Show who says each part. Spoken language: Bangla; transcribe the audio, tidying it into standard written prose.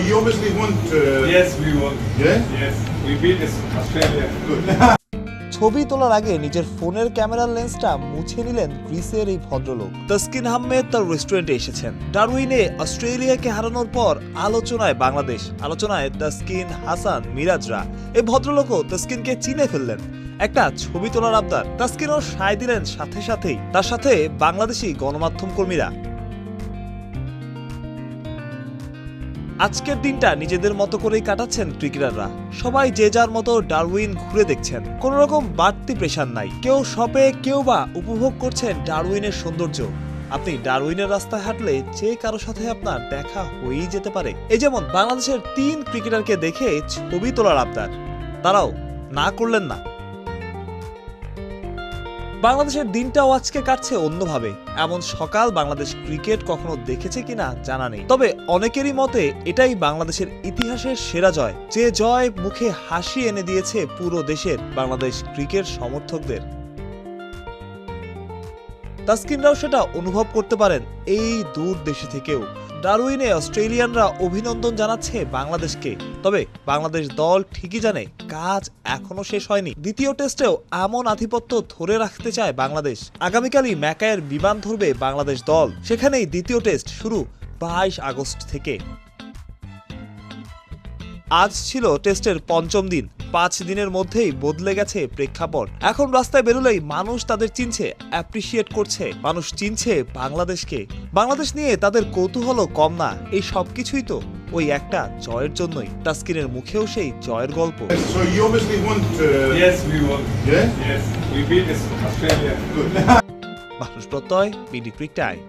Speaker 1: you obviously want.
Speaker 2: Yes, we won.
Speaker 1: Yeah.
Speaker 2: Yes, we beat Australia.
Speaker 1: Good.
Speaker 3: ছবি তোলার আগে নিজের ফোনের ক্যামেরার লেন্সটা মুছে নিলেন গ্রিসের এই ভদ্রলোক। তাসকিন আহমেদ তার রেস্টুরেন্টে এসেছেন। ডারউইনে অস্ট্রেলিয়াকে হারানোর পর আলোচনায় বাংলাদেশ, আলোচনায় তাসকিন, হাসান, মিরাজরা। এই ভদ্রলোকও তাসকিনকে চিনে ফেললেন। একটা ছবি তোলার আবদার, তাসকিনও সায় দিলেন সাথে সাথেই। তার সাথে বাংলাদেশি গণমাধ্যম কর্মীরা। আজকের দিনটা নিজেদের মতো করেই কাটাচ্ছেন ক্রিকেটাররা। সবাই যে যার মতো ডারউইন ঘুরে দেখছেন। কোন রকম বাড়তি প্রেশার নাই। কেউ শপে, কেউ বা উপভোগ করছেন ডারউইনের সৌন্দর্য। আপনি ডারউইনের রাস্তায় হাঁটলে যে কারো সাথে আপনার দেখা হয়েই যেতে পারে। এই যেমন বাংলাদেশের 3 ক্রিকেটারকে দেখে ছবি তোলার আবদার, তারাও না করলেন না। বাংলাদেশের দিনটাও আজকে কাটছে অন্যভাবে। এমন সকাল বাংলাদেশ ক্রিকেট কখনো দেখেছে কিনা জানা নেই, তবে অনেকেরই মতে এটাই বাংলাদেশের ইতিহাসের সেরা জয়, যে জয় মুখে হাসি এনে দিয়েছে পুরো দেশের বাংলাদেশ ক্রিকেট সমর্থকদের। তাসকিনরাও সেটা অনুভব করতে পারেন এই দূর দেশে থেকেও। ডারউইনে অস্ট্রেলিয়ানরা অভিনন্দন জানাচ্ছে বাংলাদেশকে, তবে বাংলাদেশ দল ঠিকই জানে কাজ এখনো শেষ হয়নি। দ্বিতীয় টেস্টেও এমন আধিপত্য ধরে রাখতে চায় বাংলাদেশ। আগামীকালই ম্যাকায়ের বিমান ধরবে বাংলাদেশ দল, সেখানেই দ্বিতীয় টেস্ট শুরু 22 আগস্ট থেকে। আজ ছিল টেস্টের 5ম দিন। 5 দিনের মধ্যেই বদলে গেছে প্রেক্ষাপট। এখন রাস্তায় বেরোলেই মানুষ তাদের চিনছে, অ্যাপ্রিসিয়েট করছে। মানুষ চিনছে বাংলাদেশকে। বাংলাদেশ নিয়ে তাদের কৌতূহলও কম না। এই সবকিছুই তো ওই একটা জয়ের জন্যই। তাসকিনের মুখেও সেই জয়ের গল্প।
Speaker 1: So you obviously want.
Speaker 2: Yes, we won.
Speaker 1: Yeah.
Speaker 2: Yes, we beat Australia.
Speaker 1: Good.
Speaker 3: মানুষ প্রত্যয়, বিডি ক্রিক টাইম।